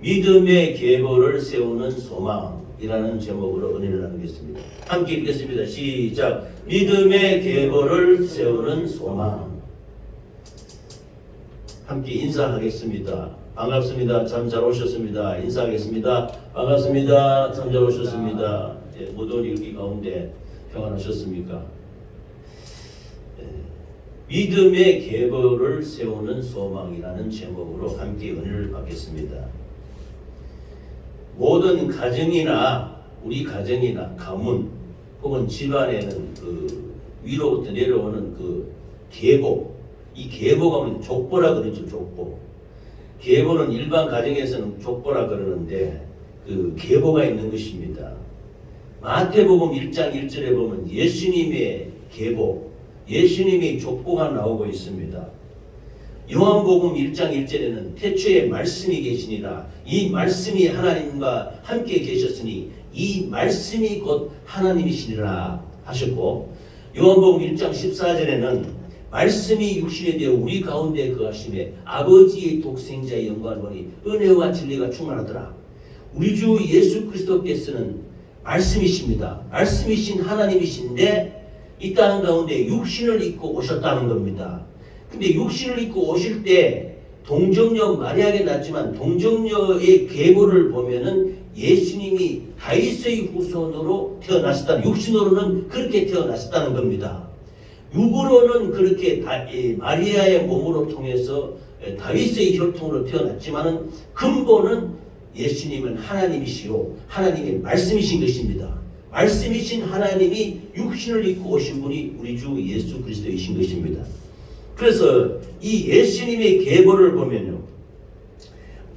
믿음의 계보를 세우는 소망이라는 제목으로 은혜를 나누겠습니다. 함께 읽겠습니다. 시작. 믿음의 계보를 세우는 소망. 함께 인사하겠습니다. 반갑습니다. 참 잘 오셨습니다. 인사하겠습니다. 반갑습니다. 참 잘 오셨습니다. 예, 무더운 일기 가운데 평안하셨습니까? 믿음의 계보를 세우는 소망이라는 제목으로 함께 은혜를 받겠습니다. 모든 가정이나 우리 가정이나 가문 혹은 집안에는 그 위로부터 내려오는 그 계보, 이 계보가 뭐냐, 족보라 그러죠. 족보. 계보는 일반 가정에서는 족보라 그러는데 그 계보가 있는 것입니다. 마태복음 1장 1절에 보면 예수님의 계보, 예수님의 족보가 나오고 있습니다. 요한복음 1장 1절에는 태초에 말씀이 계시니라. 이 말씀이 하나님과 함께 계셨으니 이 말씀이 곧 하나님이시니라 하셨고, 요한복음 1장 14절에는 말씀이 육신이 되어 우리 가운데 거하심에 아버지의 독생자의 영광을 보니 은혜와 진리가 충만하더라. 우리 주 예수 그리스도께서는 말씀이십니다. 말씀이신 하나님이신데 이 땅 가운데 육신을 입고 오셨다는 겁니다. 근데 육신을 입고 오실 때 동정녀 마리아에게 낳았지만 동정녀의 계보를 보면은 예수님이 다윗의 후손으로 태어나셨다는, 육신으로는 그렇게 태어나셨다는 겁니다. 육으로는 그렇게 마리아의 몸으로 통해서 다윗의 혈통으로 태어났지만은 근본은 예수님은 하나님이시요 하나님의 말씀이신 것입니다. 말씀이신 하나님이 육신을 입고 오신 분이 우리 주 예수 그리스도이신 것입니다. 그래서 이 예수님의 계보를 보면요,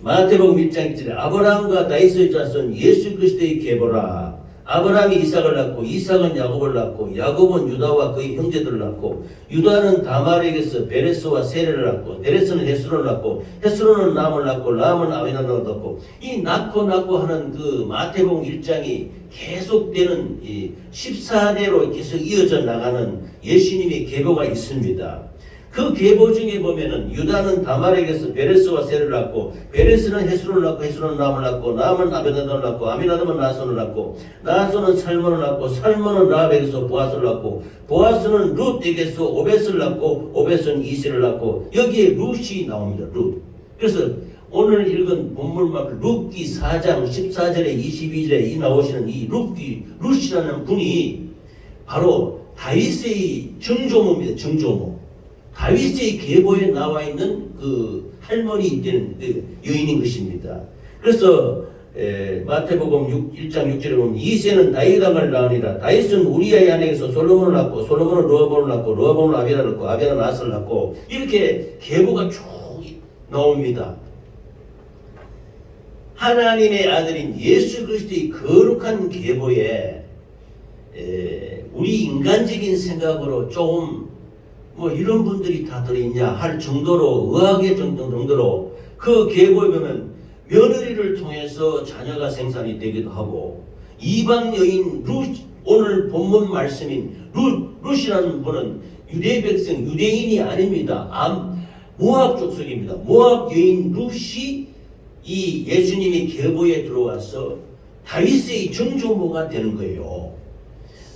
마태복음 1장 1절에 아브라함과 다윗의 자손 예수 그리스도의 계보라. 아브라함이 이삭을 낳고 이삭은 야곱을 낳고 야곱은 유다와 그의 형제들을 낳고 유다는 다말에게서 베레스와 세레를 낳고 베레스는 헤스론을 낳고 헤스론은 람을 낳고 람은 아비나답을 낳고, 이 낳고 하는 그 마태복음 1장이 계속되는 14대로 계속 이어져 나가는 예수님의 계보가 있습니다. 그 계보 중에 보면은 유다는 다말에게서 베레스와 세를 낳고 베레스는 헤스론을 낳고 헤스론은 람을 낳고 람은 아비나답을 낳고 아비나답은 나손을 낳고 나손은 살몬을 낳고 살몬은 라합에게서 보아스를 낳고 보아스는 룻에게서 오벳을 낳고 오벳은 이세를 낳고, 여기에 룻이 나옵니다. 룻. 그래서 오늘 읽은 본문만 룻기 4장 14절에 22절에 이 나오시는 이 룻이라는 분이 바로 다윗의 정조모입니다. 정조모. 다윗의 계보에 나와 있는 그 할머니 되는 그 여인인 것입니다. 그래서 마태복음 1장 6절에 보면 이새는 다윗 왕을 낳으니라. 다윗은 우리아의 아내에서 솔로몬을 낳고 솔로몬은 르호보암을 낳고 르호보암은 아비야를 낳고 아비야는 아스를 낳고, 이렇게 계보가 쭉 나옵니다. 하나님의 아들인 예수 그리스도의 거룩한 계보에 우리 인간적인 생각으로 조금 뭐 이런 분들이 다 들어있냐 할 정도로, 의학의 정도로 그 계보에 보면 며느리를 통해서 자녀가 생산이 되기도 하고, 이방 여인 룻, 오늘 본문 말씀인 룻이라는 분은 유대 백성, 유대인이 아닙니다. 모압 족속입니다. 모압 여인 룻이 이 예수님의 계보에 들어와서 다윗의 정조모가 되는 거예요.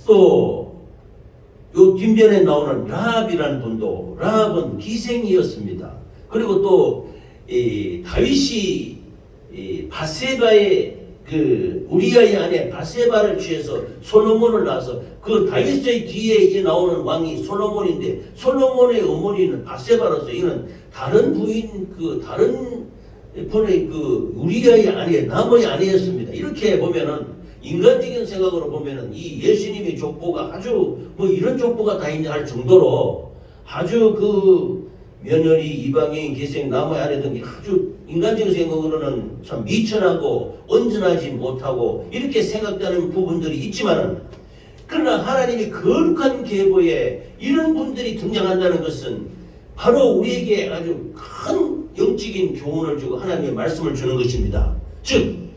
또 요 뒷면에 나오는 라합이라는 분도, 라합은 기생이었습니다. 그리고 또 다윗이 바세바의 그 우리아의 아내 바세바를 취해서 솔로몬을 낳아서 그 다윗의 뒤에 나오는 왕이 솔로몬인데 솔로몬의 어머니는 바세바로서 이는 다른 부인, 그 다른 분의 그 우리아의 아내, 남의 아내였습니다. 이렇게 보면은 인간적인 생각으로 보면은 이 예수님의 족보가 아주 뭐 이런 족보가 다 있냐 할 정도로 아주 그 며느리, 이방인, 기생, 남의 아내 등이 아주 인간적인 생각으로는 참 미천하고 온전하지 못하고 이렇게 생각되는 부분들이 있지만은, 그러나 하나님이 거룩한 계보에 이런 분들이 등장한다는 것은 바로 우리에게 아주 큰 영적인 교훈을 주고 하나님의 말씀을 주는 것입니다. 즉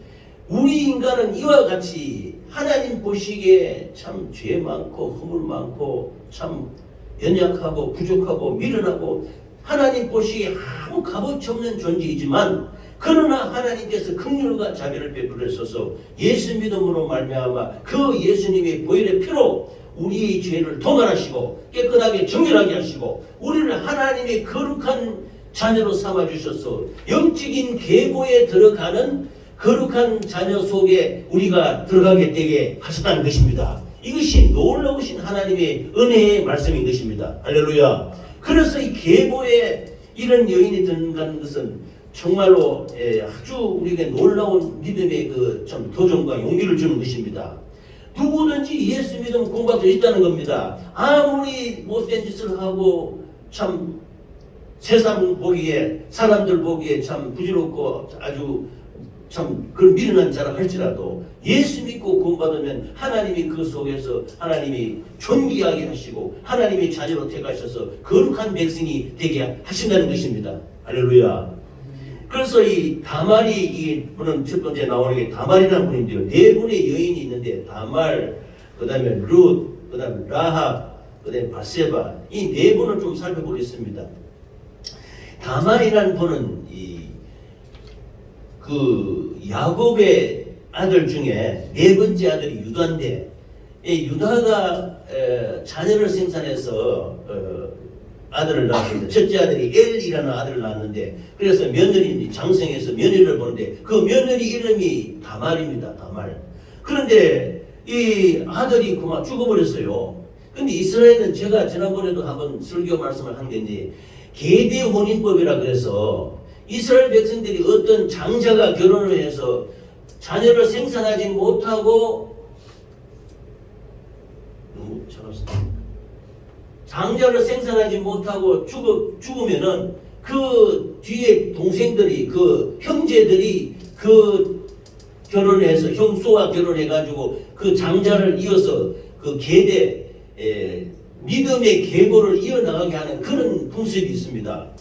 우리 인간은 이와 같이 하나님 보시기에 참 죄 많고 허물 많고 참 연약하고 부족하고 미련하고 하나님 보시기에 아무 값어치 없는 존재이지만 그러나 하나님께서 긍휼과 자비를 베풀으셔서 예수 믿음으로 말미암아 그 예수님의 보혈의 피로 우리의 죄를 도말하시고 깨끗하게 정결하게 하시고 우리를 하나님의 거룩한 자녀로 삼아주셔서 영적인 계보에 들어가는 거룩한 자녀 속에 우리가 들어가게 되게 하셨다는 것입니다. 이것이 놀라우신 하나님의 은혜의 말씀인 것입니다. 할렐루야. 그래서 이 계보에 이런 여인이 들어가는 것은 정말로 아주 우리에게 놀라운 믿음의 그 참 도전과 용기를 주는 것입니다. 누구든지 예수 믿음 공부할 수 있다는 겁니다. 아무리 못된 짓을 하고 참 세상 보기에 사람들 보기에 참 부질없고 아주 참 그런 미련한 자라 할지라도 예수 믿고 구원받으면 하나님이 그 속에서 하나님이 존귀하게 하시고 하나님이 자녀로 택하셔서 거룩한 백성이 되게 하신다는 것입니다. 할렐루야. 그래서 이 다말이 이 분은 첫 번째 나오는 게 다말이라는 분인데요. 네 분의 여인이 있는데 다말, 그 다음에 룻, 그 다음에 라합, 그 다음에 바세바 이 네 분을 좀 살펴보겠습니다. 다말이라는 분은 그 야곱의 아들 중에 네 번째 아들이 유다인데 유다가 자녀를 생산해서 아들을 낳았습니다. 첫째 아들이 엘이라는 아들을 낳았는데 그래서 며느리 장성해서 며느리를 보는데 그 며느리 이름이 다말입니다. 다말. 그런데 이 아들이 그만 죽어버렸어요. 근데 이스라엘은 제가 지난번에도 한번 설교 말씀을 한 게 이제 계대 혼인법이라 그래서 이스라엘 백성들이 어떤 장자가 결혼을 해서 자녀를 생산하지 못하고 너무 잘하셨습니다. 장자를 생산하지 못하고 죽으면은 그 뒤에 동생들이 그 형제들이 그 결혼해서 형수와 결혼해가지고 그 장자를 이어서 그 계대 믿음의 계보를 이어나가게 하는 그런 풍습이 있습니다.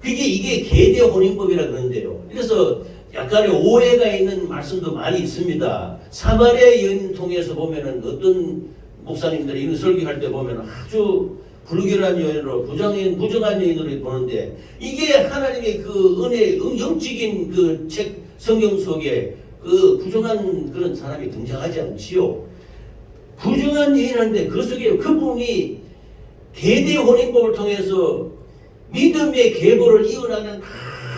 이게 계대 혼인법이라 그러는데요. 그래서 약간의 오해가 있는 말씀도 많이 있습니다. 사마리아 여인 통해서 보면은 어떤 목사님들이 이런 설교할 때 보면 아주 불결한 여인으로 부정한 여인으로 보는데 이게 하나님의 그 은혜 영적인 그 책 성경 속에 그 부정한 그런 사람이 등장하지 않지요. 부정한 여인인데 그 속에 그분이 계대 혼인법을 통해서 믿음의 계보를 이어나가는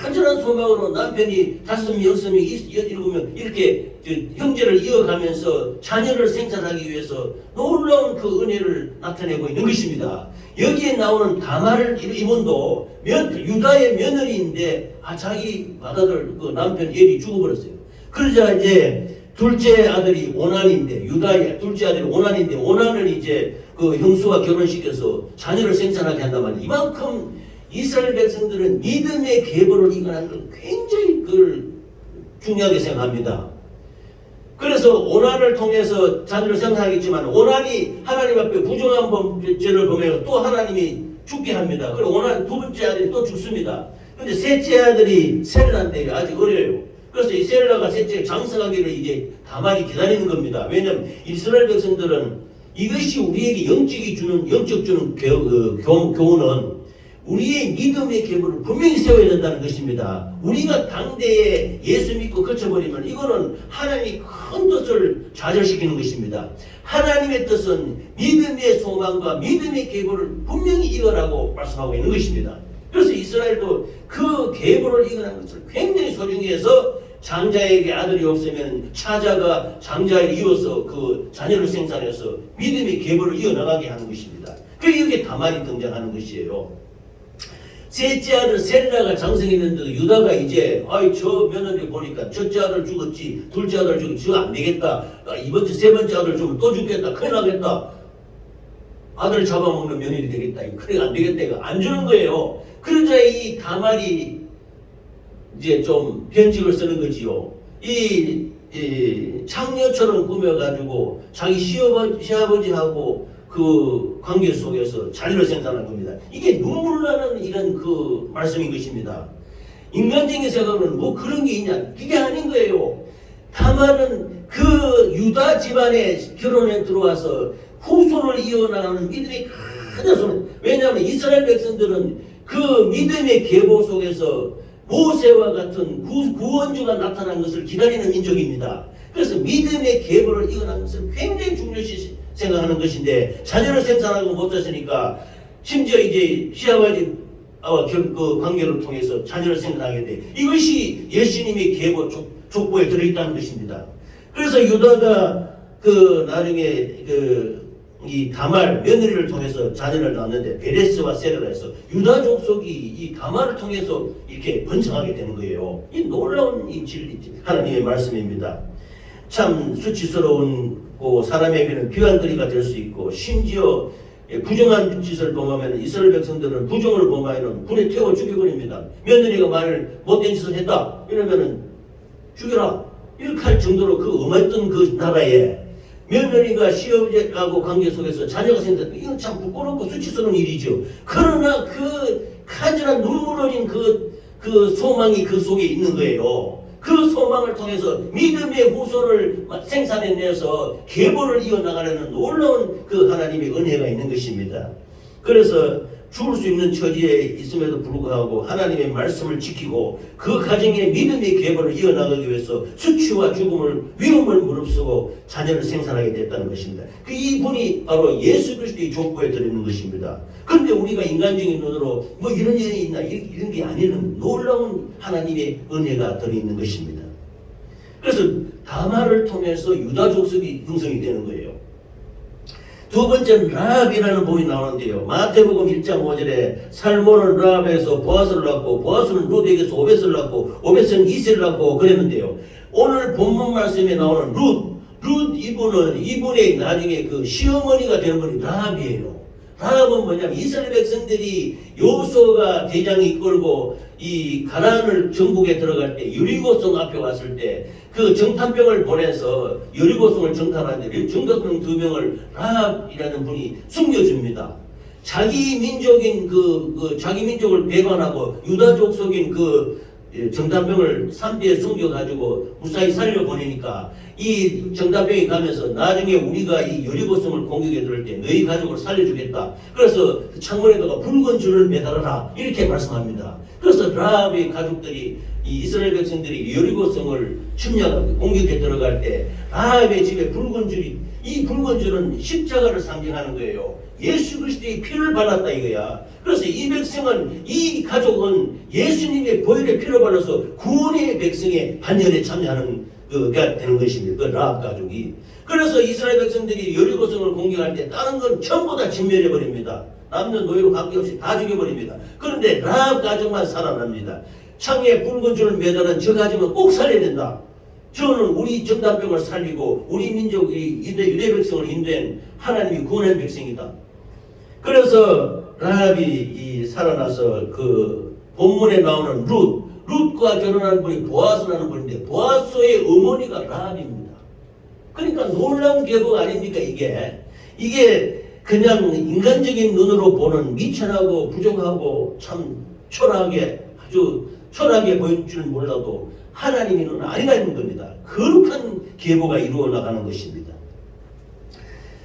간절한 소망으로 남편이 5명, 6명, 7명 이렇게 형제를 이어가면서 자녀를 생산하기 위해서 놀라운 그 은혜를 나타내고 있는 것입니다. 여기에 나오는 다말 이분도 유다의 며느리인데 자기 맏아들 그 남편 엘이 죽어버렸어요. 그러자 이제 둘째 아들이 오난인데 유다의 둘째 아들이 오난인데 오난을 이제 그 형수와 결혼시켜서 자녀를 생산하게 한단 말이에요. 이만큼 이스라엘 백성들은 믿음의 계보를 이겨내는 걸 굉장히 그걸 중요하게 생각합니다. 그래서 오난을 통해서 자녀를 생산하겠지만 오난이 하나님 앞에 부정한 범죄를 범해서 또 하나님이 죽게 합니다. 그리고 오난 두 번째 아들이 또 죽습니다. 근데 셋째 아들이 셀라인데 아직 어려요. 그래서 이 셀라가 셋째 장성하기를 이제 다말이 기다리는 겁니다. 왜냐하면 이스라엘 백성들은 이것이 우리에게 영적 주는 교훈은 우리의 믿음의 계보를 분명히 세워야 된다는 것입니다. 우리가 당대에 예수 믿고 거쳐버리면 이거는 하나님이 큰 뜻을 좌절시키는 것입니다. 하나님의 뜻은 믿음의 소망과 믿음의 계보를 분명히 이어라고 말씀하고 있는 것입니다. 그래서 이스라엘도 그 계보를 이어나는 것을 굉장히 소중히 해서 장자에게 아들이 없으면 차자가 장자에 이어서 그 자녀를 생산해서 믿음의 계보를 이어나가게 하는 것입니다. 그래서 이게 다말이 등장하는 것이에요. 셋째 아들 셀라가 장성했는데도 유다가 이제 저 며느리 보니까 첫째 아들 죽었지 둘째 아들 죽었지 안 되겠다. 이번 주 세 번째 아들 죽으면 또 죽겠다. 큰일 나겠다. 아들 잡아먹는 며느리 되겠다. 그래 안 되겠다. 이거 안 주는 거예요. 그러자 이 다말이 이제 좀 변칙을 쓰는 거지요. 이 창녀처럼 꾸며가지고 자기 시아버지하고 그 관계 속에서 자녀를 생산한 겁니다. 이게 눈물 나는 이런 그 말씀인 것입니다. 인간적인 생각은 뭐 그런 게 있냐? 그게 아닌 거예요. 다말은 그 유다 집안에 결혼에 들어와서 후손을 이어나가는 믿음이 가장 소중. 왜냐하면 이스라엘 백성들은 그 믿음의 계보 속에서 모세와 같은 구원주가 나타난 것을 기다리는 민족입니다. 그래서 믿음의 계보를 이어나가는 것을 굉장히 중요시 생각하는 것인데 자녀를 생산하고 못했으니까 심지어 이제 시아버지와 그 관계를 통해서 자녀를 생산하게 돼. 이것이 예수님의 계보 족보에 들어있다는 것입니다. 그래서 유다가 그 나중에 이 다말 며느리를 통해서 자녀를 낳았는데 베레스와 세라라 해서 유다 족속이 이 다말을 통해서 이렇게 번창하게 되는 거예요. 이 놀라운 이 진리 하나님의 말씀입니다. 참 수치스러운 사람에게는 비관거리가 될 수 있고 심지어 부정한 짓을 범하면 이스라엘 백성들은 부정을 범하면 불에 태워 죽여버립니다. 며느리가 만일 못된 짓을 했다 이러면은 죽여라 이렇게 할 정도로 그 엄했던 그 나라에 며느리가 시어머니하고 관계 속에서 자녀가 생겼다. 이건 참 부끄럽고 수치스러운 일이죠. 그러나 그 간절한 눈물 어린 그 소망이 그 속에 있는 거예요. 그 소망을 통해서 믿음의 후손을 생산해내서 계보를 이어나가려는 놀라운 그 하나님의 은혜가 있는 것입니다. 그래서 죽을 수 있는 처지에 있음에도 불구하고 하나님의 말씀을 지키고 그 가정의 믿음의 계보를 이어나가기 위해서 수치와 죽음을 위험을 무릅쓰고 자녀를 생산하게 됐다는 것입니다. 이분이 바로 예수 그리스도의 족보에 들어있는 것입니다. 그런데 우리가 인간적인 눈으로 뭐 이런 일이 있나 이런 게 아니는 놀라운 하나님의 은혜가 들어있는 것입니다. 그래서 다말을 통해서 유다 족속이 형성이 되는 거예요. 두 번째는 라합이라는 본이 나오는데요. 마태복음 1장 5절에 살몬은 라합에서 보아스를 낳고 보아스는 룻에게서 오벳을 낳고 오벳은 이세를 낳고 그랬는데요. 오늘 본문 말씀에 나오는 룻 이분의 나중에 그 시어머니가 되는 분이 라합이에요. 라합은 뭐냐면 이스라엘 백성들이 여호수아가 대장이 이끌고 이 가나안을 정복에 들어갈 때 여리고성 앞에 왔을 때 그 정탐병을 보내서 여리고성을 정탐하는데 정탐병 2명을 라합이라는 분이 숨겨줍니다. 자기 민족인 자기 민족을 배반하고 유다족 속인 정탐병을 산비에 숨겨가지고 무사히 살려보내니까 이 정탐병이 가면서 나중에 우리가 이 여리고성을 공격에 들을 때 너희 가족을 살려주겠다. 그래서 창문에다가 붉은 줄을 매달아라 이렇게 말씀합니다. 그래서 라합의 가족들이 이 이스라엘 백성들이 여리고성을 침략하고 공격에 들어갈 때 라합의 집에 붉은 줄이 이 붉은 줄은 십자가를 상징하는 거예요. 예수 그리스도의 피를 발랐다 이거야. 그래서 이 백성은 이 가족은 예수님의 보혈의 피를 발라서 구원의 백성의 반열에 참여하는 그가 되는 것입니다. 그 라합 가족이. 그래서 이스라엘 백성들이 여리고성을 공격할 때 다른 건 전부 다 진멸해 버립니다. 남녀노예로 관계없이 다 죽여버립니다. 그런데 라합 가족만 살아납니다. 창에 붉은 줄을 매달은 저 가족은 꼭 살려야 된다. 저는 우리 정탐병을 살리고 우리 민족이 유대 백성을 인도한 하나님이 구원한 백성이다. 그래서 라합이 살아나서 그 본문에 나오는 룻과 결혼한 분이 보아스라는 분인데 보아스의 어머니가 라합입니다. 그러니까 놀라운 계보가 아닙니까 이게 그냥 인간적인 눈으로 보는 미천하고 부정하고 참 아주 초라하게 보일 줄은 몰라도 하나님의 눈은 아니라는 겁니다. 거룩한 계보가 이루어 나가는 것입니다.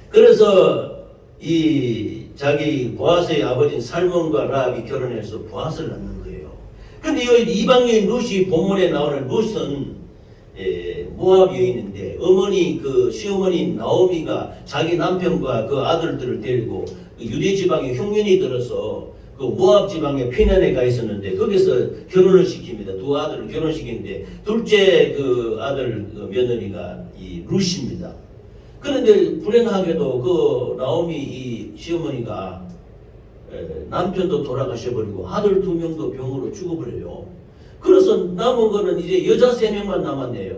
그래서 자기 보아스의 아버지인 살몬과 라합이 결혼해서 보아스를 낳는 거예요. 근데 이 이방여인 룻이 본문에 나오는 룻은 모압 여인인데 시어머니 나오미가 자기 남편과 그 아들들을 데리고 유대 지방에 흉년이 들어서 그 모압 지방에 피난에 가 있었는데 거기서 결혼을 시킵니다. 두 아들을 결혼시키는데 둘째 그 아들 며느리가 이 룻입니다. 그런데 불행하게도 그 나오미 이 시어머니가 남편도 돌아가셔버리고 아들 2명도 병으로 죽어버려요. 그래서 남은 거는 이제 여자 3명만 남았네요.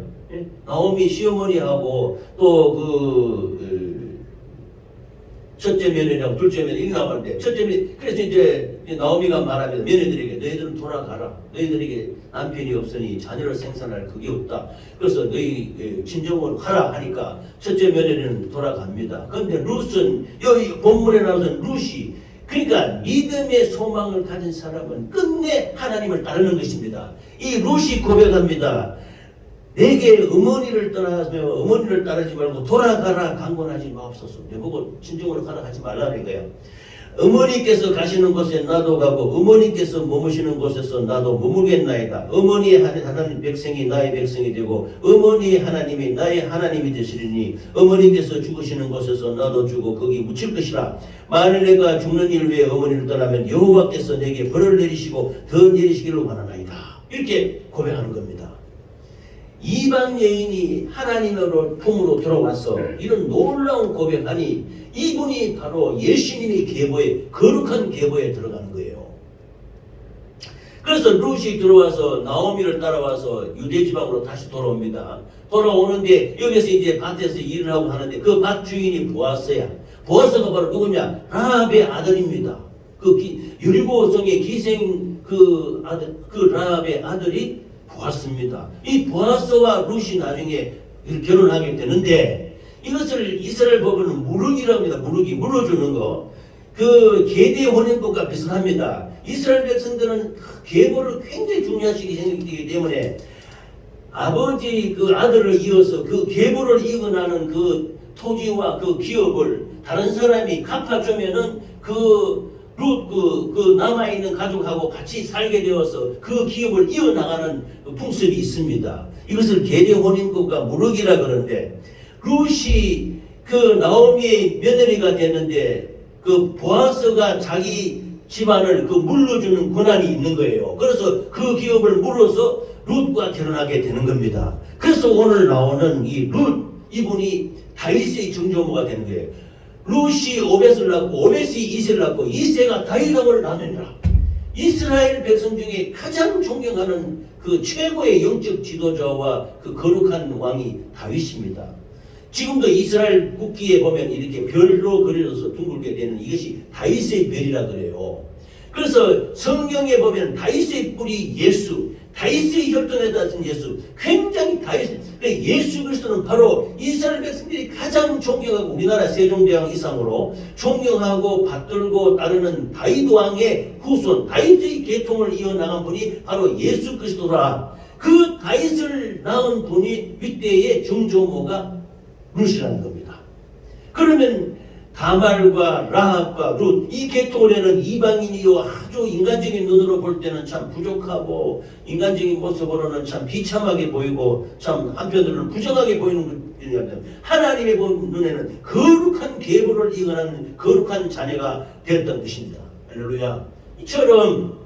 나오미 시어머니하고 또 첫째 며느리랑 둘째 며느리 남았는데 그래서 이제 나오미가 말합니다. 며느리에게 너희들은 돌아가라. 너희들에게 남편이 없으니 자녀를 생산할 그게 없다. 그래서 너희 친정으로 가라 하니까 첫째 며느리는 돌아갑니다. 그런데 룻은 여기 본문에 나오는 룻이 그러니까 믿음의 소망을 가진 사람은 끝내 하나님을 따르는 것입니다. 이 룻이 고백합니다. 내게 어머니를 따르지 말고 돌아가라 강권하지 마옵소서. 내보고 친정으로 가라 하지 말라는 거예요. 어머니께서 가시는 곳에 나도 가고 어머니께서 머무시는 곳에서 나도 머물겠나이다. 어머니의 하나님 백성이 나의 백성이 되고 어머니의 하나님이 나의 하나님이 되시리니 어머니께서 죽으시는 곳에서 나도 죽고 거기 묻힐 것이라. 만일 내가 죽는 일 외에 어머니를 떠나면 여호와께서 내게 벌을 내리시고 더 내리시기를 원하나이다. 이렇게 고백하는 겁니다. 이방 여인이 하나님으로 품으로 들어와서 이런 놀라운 고백하니 이분이 바로 예수님의 계보에, 거룩한 계보에 들어가는 거예요. 그래서 룻이 들어와서 나오미를 따라와서 유대 지방으로 다시 돌아옵니다. 돌아오는데 여기서 이제 밭에서 일을 하고 하는데 그 밭 주인이 보아스야. 보아스가 바로 누구냐? 라합의 아들입니다. 여리고성의 기생 라합의 아들이 보았습니다. 이 보아스와 룻이 나중에 결혼하게 되는데 이것을 이스라엘 법은 무르기라고 합니다. 무르기, 물어주는 거. 그 계대 혼인법과 비슷합니다. 이스라엘 백성들은 계보를 굉장히 중요하시게 생각되기 때문에 아버지 그 아들을 이어서 그 계보를 이어나는 그 토지와 그 기업을 다른 사람이 갚아주면은 그 남아있는 가족하고 같이 살게 되어서 그 기업을 이어나가는 풍습이 있습니다. 이것을 계대 혼인법과 무르기라 그러는데 룻이 그 나오미의 며느리가 됐는데 그 보아스가 자기 집안을 그 물러주는 권한이 있는 거예요. 그래서 그 기업을 물어서 룻과 결혼하게 되는 겁니다. 그래서 오늘 나오는 이 룻 이분이 다윗의 정조모가 되는 거예요. 룻이 오벳을 낳고 오벳이 이세를 낳고 이세가 다윗 왕을 낳느니라. 이스라엘 백성 중에 가장 존경하는 그 최고의 영적 지도자와 그 거룩한 왕이 다윗입니다. 지금도 이스라엘 국기에 보면 이렇게 별로 그려져서 둥글게 되는 이것이 다윗의 별이라 그래요. 그래서 성경에 보면 다윗의 뿌리 예수, 다윗의 혈통에 닿은 예수, 굉장히 예수 그리스도는 바로 이스라엘 백성들이 가장 존경하고 우리나라 세종대왕 이상으로 존경하고 받들고 따르는 다윗 왕의 후손, 다윗의 계통을 이어나간 분이 바로 예수 그리스도라. 그 다윗을 낳은 분이 이때의 정조모가 룻이라는 겁니다. 그러면 다말과 라합과 룻 이 계통에는 이방인이요 아주 인간적인 눈으로 볼 때는 참 부족하고 인간적인 모습으로는 참 비참하게 보이고 참 한편으로는 부정하게 보이는 분이었는데 하나님의 눈에는 거룩한 계보를 이어가는 거룩한 자녀가 되었던 것입니다. 할렐루야. 이처럼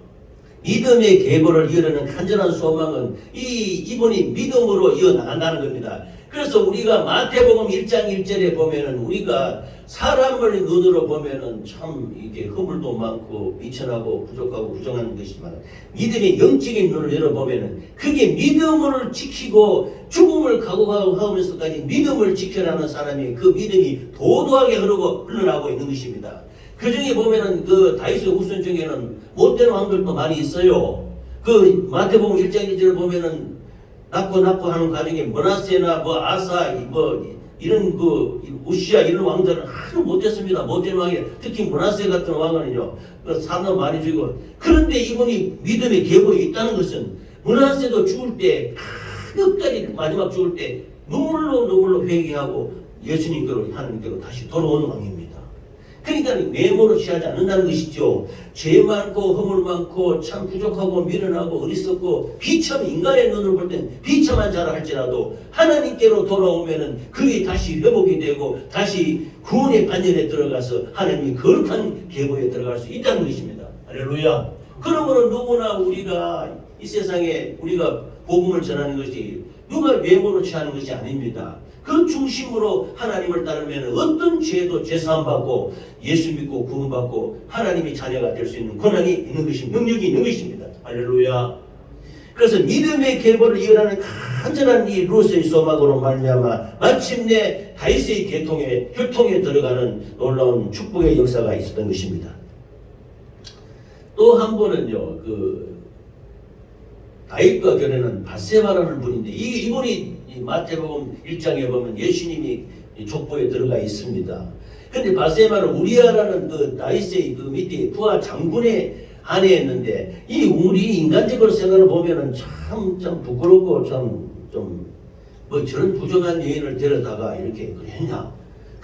믿음의 계보를 이어가는 간절한 소망은 이분이 믿음으로 이어나간다는 겁니다. 그래서 우리가 마태복음 1장 1절에 보면은 우리가 사람을 눈으로 보면은 참 이게 허물도 많고 비천하고 부족하고 부정한 것이지만 믿음의 영적인 눈을 열어보면은 그게 믿음을 지키고 죽음을 각오하면서까지 믿음을 지켜나가는 사람이 그 믿음이 도도하게 흘러나가고 있는 것입니다. 그 중에 보면은 그 다윗의 후손 중에는 못된 왕들도 많이 있어요. 그 마태복음 1장 1절을 보면은 낳고 하는 가정에 므낫세나 아사 이런 우시아 이런 왕들은 아주 못됐습니다. 못된 왕이 특히 므낫세 같은 왕은요 산도 많이 죽이고 그런데 이분이 믿음의 계보에 있다는 것은 므낫세도 죽을 때 끝까지 마지막 죽을 때 눈물로 회개하고 예수님께로 하나님께로 다시 돌아오는 왕입니다. 그러니까 외모로 취하지 않는다는 것이죠. 죄 많고 허물 많고 참 부족하고 미련하고 어리석고 비참 인간의 눈으로 볼 땐 비참한 자라 할지라도 하나님께로 돌아오면은 그게 다시 회복이 되고 다시 구원의 반열에 들어가서 하나님이 거룩한 계보에 들어갈 수 있다는 것입니다. 할렐루야. 그러므로 누구나 우리가 이 세상에 우리가 복음을 전하는 것이 누가 외모로 취하는 것이 아닙니다. 그 중심으로 하나님을 따르면 어떤 죄도 제사함받고 예수 믿고 구원받고 하나님의 자녀가 될 수 있는 권한이 있는 것입니다. 능력이 있는 것입니다. 할렐루야. 그래서 믿음의 계보를 이어나는 간절한 이 룻의 소망으로 말미암아 마침내 다윗의 계통에 혈통에 들어가는 놀라운 축복의 역사가 있었던 것입니다. 또 한 번은요, 다윗과 결혼한 밧세바라는 분인데 이분이 마태복음 1장에 보면 예수님이 족보에 들어가 있습니다. 그런데 밧세바는 우리아라는 그 다윗의 그 밑에 부하 장군의 아내였는데 우리 인간적으로 생각을 보면은 참 부끄럽고 좀 저런 부정한 여인을 데려다가 이렇게 했냐.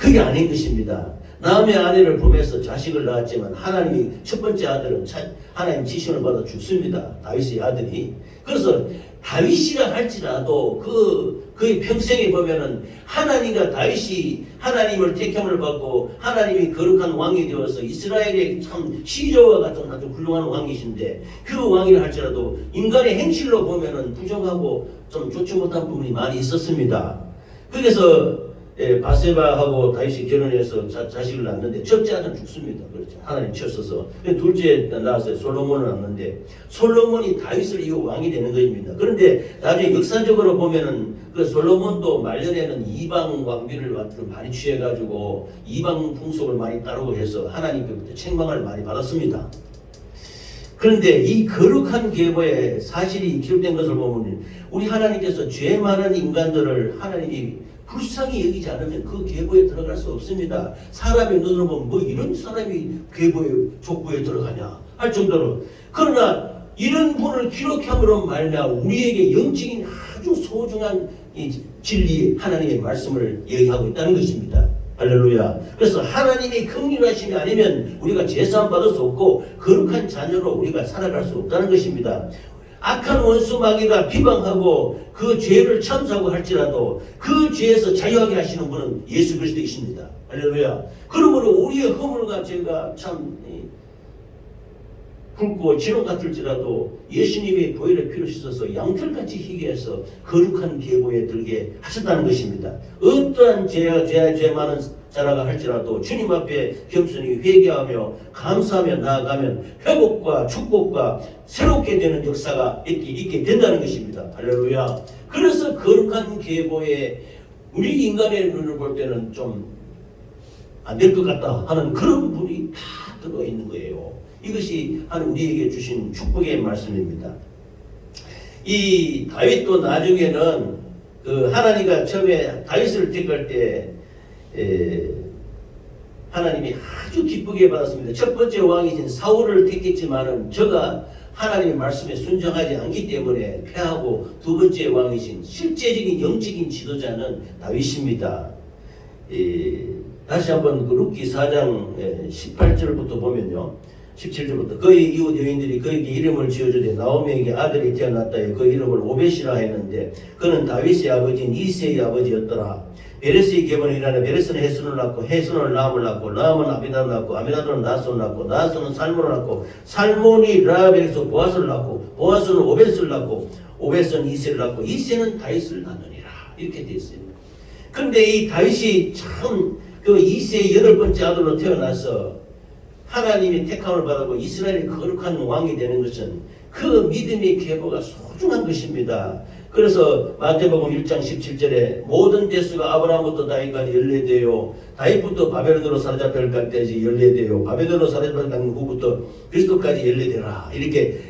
그게 아닌 것입니다. 남의 아내를 보면서 자식을 낳았지만 하나님이 첫 번째 아들은 하나님 지시를 받아 죽습니다. 다윗의 아들이. 그래서 다윗이라 할지라도 그의 평생에 보면은 하나님과 다윗이 하나님을 택함을 받고 하나님이 거룩한 왕이 되어서 이스라엘의 참 시저와 같은 아주 훌륭한 왕이신데 그 왕이라 할지라도 인간의 행실로 보면은 부정하고 좀 좋지 못한 부분이 많이 있었습니다. 그래서 바세바하고 다윗이 결혼해서 자식을 낳는데 첫째 아들은 죽습니다. 그렇죠. 하나님 쳤어서. 둘째 낳았어요. 솔로몬을 낳는데 솔로몬이 다윗을 이어 왕이 되는 것입니다. 그런데 나중에 역사적으로 보면은 그 솔로몬도 말년에는 이방 왕비를 많이 취해가지고 이방 풍속을 많이 따르고 해서 하나님께부터 책망을 많이 받았습니다. 그런데 이 거룩한 계보에 사실이 기록된 것을 보면 우리 하나님께서 죄 많은 인간들을 하나님이 불쌍히 여기지 않으면 그 계보에 들어갈 수 없습니다. 사람의 눈으로 보면 뭐 이런 사람이 계보에 족보에 들어가냐 할 정도로. 그러나 이런 분을 기록함으로 말미암아 우리에게 영적인 아주 소중한 이 진리 하나님의 말씀을 얘기하고 있다는 것입니다. 할렐루야. 그래서 하나님이 긍휼하심이 아니면 우리가 제사함 받을 수 없고 거룩한 자녀로 우리가 살아갈 수 없다는 것입니다. 악한 원수 마귀가 비방하고 그 죄를 참수하고 할지라도 그 죄에서 자유하게 하시는 분은 예수 그리스도이십니다. 할렐루야. 그러므로 우리의 허물과 죄가 참 굵고 지렁 같을지라도 예수님이 보혈의 피로 씻어서 양털같이 희게 해서 거룩한 계보에 들게 하셨다는 것입니다. 어떠한 죄 많은 자라가 할지라도 주님 앞에 겸손히 회개하며 감사하며 나아가면 회복과 축복과 새롭게 되는 역사가 있게 된다는 것입니다. 할렐루야. 그래서 거룩한 계보에 우리 인간의 눈을 볼 때는 좀 안 될 것 같다 하는 그런 분이 다 들어있는 거예요. 이것이 하나님 우리에게 주신 축복의 말씀입니다. 이 다윗도 나중에는 그 하나님과 처음에 다윗을 택할 때 하나님이 아주 기쁘게 받았습니다. 첫 번째 왕이신 사울을 택했지만은 저가 하나님의 말씀에 순종하지 않기 때문에 패하고 두 번째 왕이신 실제적인 영적인 지도자는 다윗입니다. 다시 한번 그 룻기 4장 18절부터 보면요. 17절부터 그의 이웃 여인들이 그에게 이름을 지어주되 나오미에게 아들이 태어났다에 그 이름을 오벳이라 했는데 그는 다윗의 아버지인 이새의 아버지였더라. 베레스의 계보는 일하는 베레스는 헤슨을 낳고 헤슨은 라함을 낳고 라함은 아비나를 낳고 아비나드는 나손을 낳고 나손은 살몬을 낳고 살몬이 라합에서 보아스를 낳고 보아스는 오벳을 낳고 오벳은 이새를 낳고 이새는 다윗을 낳느니라. 이렇게 되어 있어요. 그런데 이 다윗이 참 그 이새의 8번째 아들로 태어나서 하나님이 택함을 받고 이스라엘의 거룩한 왕이 되는 것은 그 믿음의 계보가 소중한 것입니다. 그래서 마태복음 1장 17절에 모든 대수가 아브라함부터 다윗까지 연례되어 다윗부터 바벨론으로 사로잡힐 때까지 연례되어 바벨론으로 사로잡힐 후부터 그리스도까지 연례되라. 이렇게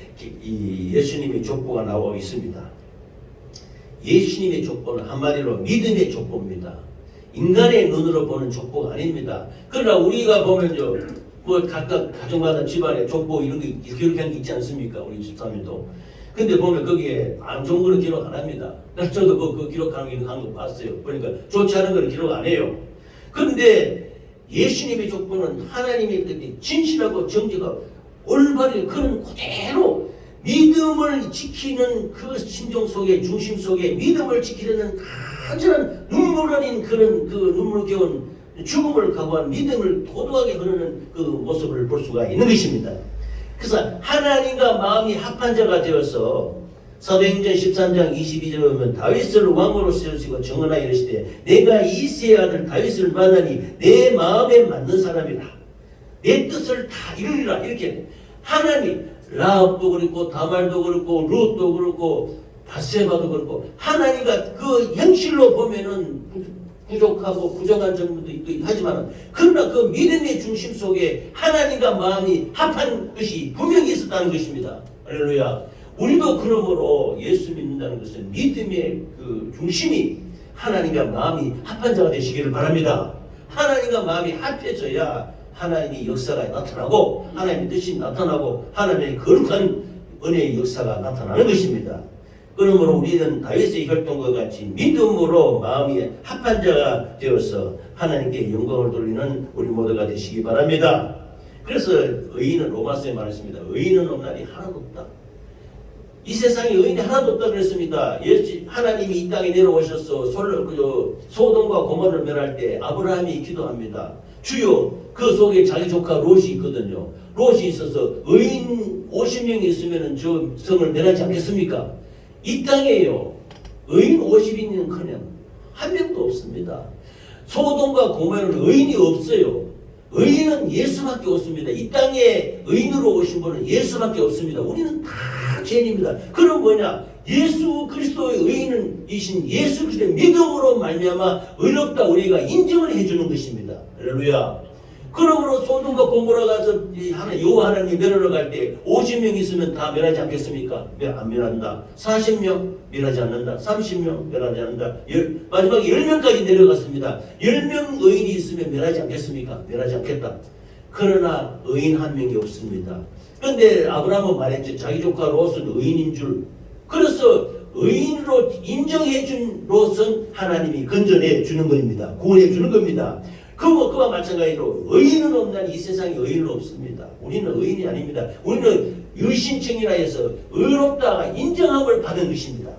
이 예수님의 족보가 나오고 있습니다. 예수님의 족보는 한마디로 믿음의 족보입니다. 인간의 눈으로 보는 족보가 아닙니다. 그러나 우리가 보면요, 뭐 각각 가정마다 집안에 족보 이런 게 기록한 게 있지 않습니까? 우리 집사님도. 근데 보면 거기에 안 좋은 거는 기록 안 합니다. 저도 그 기록하는 거 봤어요. 그러니까 좋지 않은 거는 기록 안 해요. 그런데 예수님의 족보는 하나님의 진실하고 정직하고 올바른 그런 그대로 믿음을 지키는 그 심정 속에 중심 속에 믿음을 지키려는 간절한 눈물 어린 그런 그 눈물겨운 죽음을 각오한 믿음을 도도하게 흐르는 그 모습을 볼 수가 있는 것입니다. 그래서 하나님과 마음이 합한 자가 되어서 사도행전 13장 22절에 보면 다윗을 왕으로 세우시고 정언하 이르시되 내가 이새의 아들 다윗을 만나니 내 마음에 맞는 사람이라 내 뜻을 다 이루리라. 이렇게 하나님 라합도 그렇고 다말도 그렇고 룻도 그렇고 바세바도 그렇고 하나님과 그 현실로 보면은 부족하고 부정한 점도 있고 하지만 그러나 그 믿음의 중심 속에 하나님과 마음이 합한 것이 분명히 있었다는 것입니다. 할렐루야. 우리도 그러므로 예수 믿는다는 것은 믿음의 그 중심이 하나님과 마음이 합한 자가 되시기를 바랍니다. 하나님과 마음이 합해져야 하나님의 역사가 나타나고 하나님의 뜻이 나타나고 하나님의 거룩한 은혜의 역사가 나타나는 것입니다. 그러므로 우리는 다윗의 혈통과 같이 믿음으로 마음이 합한 자가 되어서 하나님께 영광을 돌리는 우리 모두가 되시기 바랍니다. 그래서 의인은 로마서에 말했습니다. 의인은 없나니 하나도 없다. 이 세상에 의인이 하나도 없다 그랬습니다. 하나님이 이 땅에 내려오셔서 소돔과 고모를 멸할 때 아브라함이 기도합니다. 주여, 그 속에 자기 조카 롯이 있거든요. 롯이 있어서 의인 50명이 있으면 저 성을 멸하지 않겠습니까? 이 땅에요, 의인 50인은커녕 한 명도 없습니다. 소돔과 고모에는 의인이 없어요. 의인은 예수밖에 없습니다. 이 땅에 의인으로 오신 분은 예수밖에 없습니다. 우리는 다 죄인입니다. 그럼 뭐냐? 예수 그리스도의 의인이신 예수 그리스도의 믿음으로 말미암아 의롭다 우리가 인정을 해주는 것입니다. 할렐루야. 그러므로 소돔과 고모라 가서 여호와 하나님 멸하러 갈 때 50명 있으면 다 멸하지 않겠습니까? 안 멸한다. 40명 멸하지 않는다. 30명 멸하지 않는다. 마지막에 10명까지 내려갔습니다. 10명 의인이 있으면 멸하지 않겠습니까? 멸하지 않겠다. 그러나 의인 한 명이 없습니다. 그런데 아브라함은 말했죠. 자기 조카 롯은 의인인 줄. 그래서 의인으로 인정해 준 롯은 하나님이 건져내 주는 겁니다. 구원해 주는 겁니다. 그와 마찬가지로 의인은 없나니 이 세상에 의인은 없습니다. 우리는 의인이 아닙니다. 우리는 유신청이라 해서 의롭다 인정함을 받은 것입니다.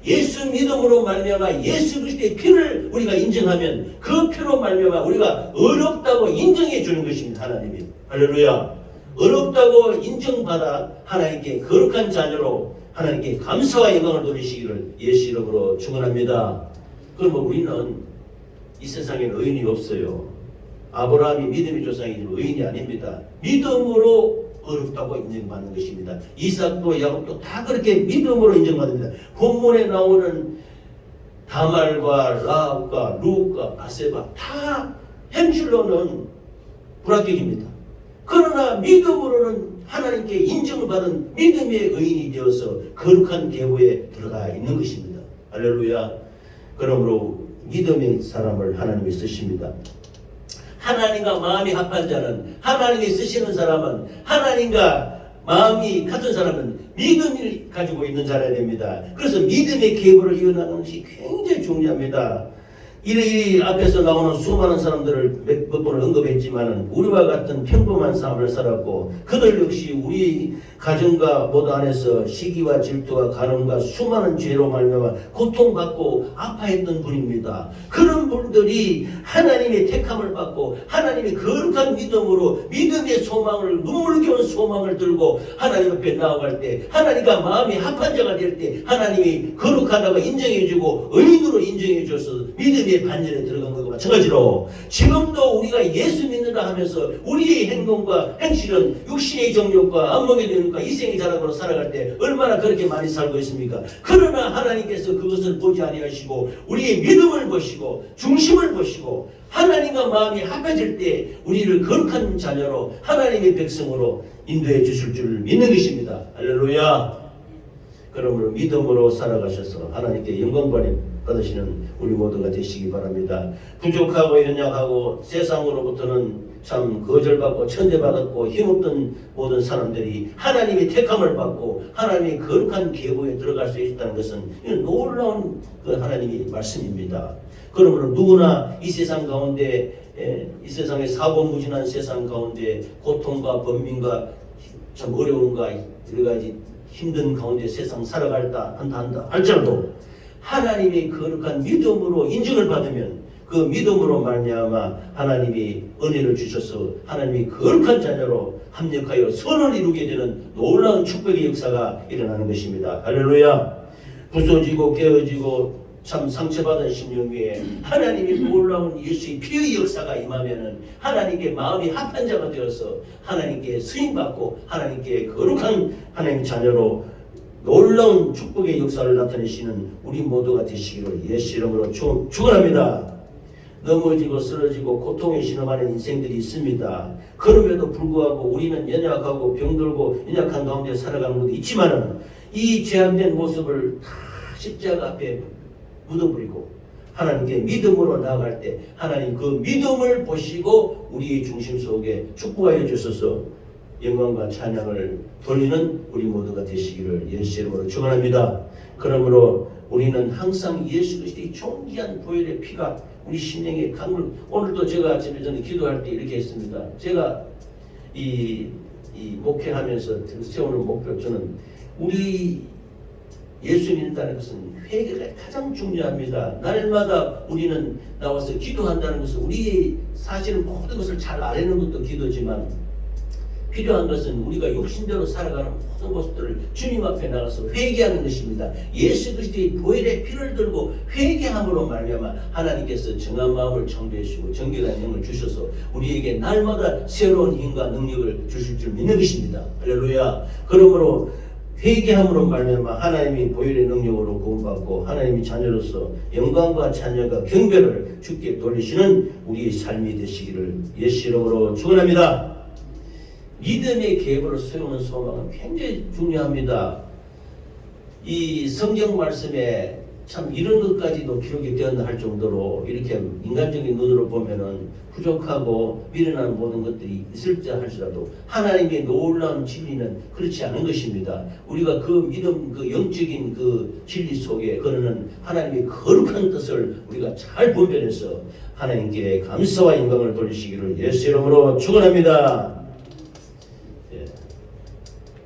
예수 믿음으로 말미암아 예수 그리스도의 피를 우리가 인정하면 그 피로 말미암아 우리가 의롭다고 인정해 주는 것입니다. 하나님이. 할렐루야. 의롭다고 인정받아 하나님께 거룩한 자녀로 하나님께 감사와 영광을 돌리시기를 예수 이름으로 축원합니다. 그러면 우리는 이 세상에는 의인이 없어요. 아브라함이 믿음의 조상이지만 의인이 아닙니다. 믿음으로 의롭다고 인정받는 것입니다. 이삭도 야곱도 다 그렇게 믿음으로 인정받습니다. 본문에 나오는 다말과 라합과 룻과 바세바 다 행실로는 불합격입니다. 그러나 믿음으로는 하나님께 인정을 받은 믿음의 의인이 되어서 거룩한 계보에 들어가 있는 것입니다. 할렐루야. 그러므로 믿음의 사람을 하나님이 쓰십니다. 하나님과 마음이 합한 자는, 하나님이 쓰시는 사람은, 하나님과 마음이 같은 사람은 믿음을 가지고 있는 자라야 됩니다. 그래서 믿음의 계보를 이어나가는 것이 굉장히 중요합니다. 이 앞에서 나오는 수많은 사람들을 몇 번을 언급했지만 우리와 같은 평범한 삶을 살았고 그들 역시 우리 가정과 모두 안에서 시기와 질투와 간음과 수많은 죄로 말미암아 고통받고 아파했던 분입니다. 그런 분들이 하나님의 택함을 받고 하나님의 거룩한 믿음으로 믿음의 소망을 눈물겨운 소망을 들고 하나님 앞에 나아갈 때 하나님과 마음이 합한 자가 될 때 하나님이 거룩하다고 인정해주고 의인으로 인정해줘서 믿음의 반열에 들어간 것과 마찬가지로 지금도 우리가 예수 믿는다 하면서 우리의 행동과 행실은 육신의 정욕과 안목의 정욕과 이생의 자랑으로 살아갈 때 얼마나 그렇게 많이 살고 있습니까? 그러나 하나님께서 그것을 보지 아니하시고 우리의 믿음을 보시고 중심을 보시고 하나님과 마음이 합해질 때 우리를 거룩한 자녀로 하나님의 백성으로 인도해 주실 줄 믿는 것입니다. 할렐루야. 그러므로 믿음으로 살아가셔서 하나님께 영광 받으시는 우리 모두가 되시기 바랍니다. 부족하고 연약하고 세상으로부터는 참 거절받고 천대받았고 힘없던 모든 사람들이 하나님의 택함을 받고 하나님의 거룩한 계보에 들어갈 수 있다는 것은 놀라운 그 하나님의 말씀입니다. 그러므로 누구나 이 세상 가운데 이 세상의 사고무진한 세상 가운데 고통과 번민과 참 어려움과 여러 가지 힘든 가운데 세상 살아갈다 한다 할지라도 하나님의 거룩한 믿음으로 인정을 받으면 그 믿음으로 말미암아 하나님이 은혜를 주셔서 하나님이 거룩한 자녀로 합력하여 선을 이루게 되는 놀라운 축복의 역사가 일어나는 것입니다. 할렐루야. 부서지고 깨어지고 참 상처받은 심령 위에 하나님의 놀라운 예수의 피의 역사가 임하면은 하나님께 마음이 합한 자가 되어서 하나님께 쓰임받고 하나님께 거룩한 하나님 자녀로 놀라운 축복의 역사를 나타내시는 우리 모두가 되시기를 예수 이름으로 축원합니다. 넘어지고 쓰러지고 고통에 신음하는 인생들이 있습니다. 그럼에도 불구하고 우리는 연약하고 병들고 연약한 가운데 살아가는 것도 있지만은 이 죄악된 모습을 다 십자가 앞에 묻어버리고 하나님께 믿음으로 나아갈 때 하나님 그 믿음을 보시고 우리의 중심 속에 축복하여 주셔서 영광과 찬양을 돌리는 우리 모두가 되시기를 예수 이름으로 축원합니다. 그러므로 우리는 항상 예수 그리스도의 존귀한 보혈의 피가 우리 심령의 강물. 오늘도 제가 아침에 저는 기도할 때 이렇게 했습니다. 제가 이 목회하면서 세우는 목표, 저는 우리 예수 믿는다는 것은 회개가 가장 중요합니다. 날마다 우리는 나와서 기도한다는 것은 우리 사실은 모든 것을 잘 아는 것도 기도지만 필요한 것은 우리가 육신대로 살아가는 모든 것들을 주님 앞에 나가서 회개하는 것입니다. 예수 그리스도의 보혈의 피를 들고 회개함으로 말미암아 하나님께서 정한 마음을 창조해 주시고 정결한 영을 주셔서 우리에게 날마다 새로운 힘과 능력을 주실 줄 믿는 것입니다. 할렐루야. 그러므로 회개함으로 말미암아 하나님이 보혈의 능력으로 구원받고 하나님이 자녀로서 영광과 찬양과 경배를 주께 돌리시는 우리의 삶이 되시기를 예수 이름으로 축원합니다. 믿음의 계보를 세우는 소망은 굉장히 중요합니다. 이 성경 말씀에 참 이런 것까지도 기록이 되었나 할 정도로 이렇게 인간적인 눈으로 보면은 부족하고 미련한 모든 것들이 있을지 할지라도 하나님의 놀라운 진리는 그렇지 않은 것입니다. 우리가 그 믿음, 그 영적인 그 진리 속에 거는 하나님의 거룩한 뜻을 우리가 잘 분별해서 하나님께 감사와 영광을 돌리시기를 예수 이름으로 축원합니다.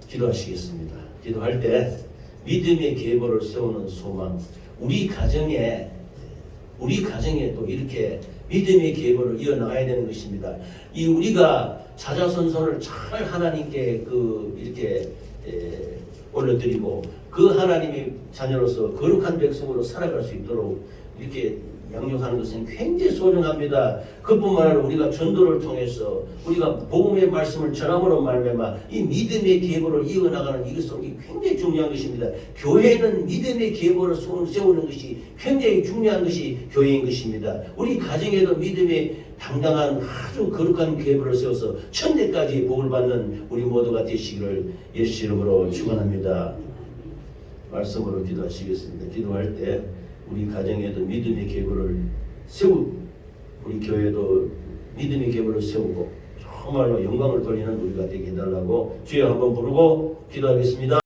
기도하시겠습니다. 기도할 때 믿음의 계보를 세우는 소망, 우리 가정에 또 이렇게 믿음의 계보를 이어나가야 되는 것입니다. 이 우리가 자자손손을 잘 하나님께 이렇게 올려드리고 그 하나님의 자녀로서 거룩한 백성으로 살아갈 수 있도록 이렇게 양육하는 것은 굉장히 소중합니다. 그뿐만 아니라 우리가 전도를 통해서 우리가 복음의 말씀을 전함으로 말미암아 이 믿음의 계보를 이어나가는 이것이 굉장히 중요한 것입니다. 교회는 믿음의 계보를 세우는 것이 굉장히 중요한 것이 교회인 것입니다. 우리 가정에도 믿음의 당당한 아주 거룩한 계보를 세워서 천대까지 복을 받는 우리 모두가 되시기를 예수 이름으로 축원합니다. 말씀으로 기도하시겠습니다. 기도할 때 우리 가정에도 믿음의 계보를 세우고 우리 교회도 믿음의 계보를 세우고 정말로 영광을 돌리는 우리가 되게 해달라고 주여 한번 부르고 기도하겠습니다.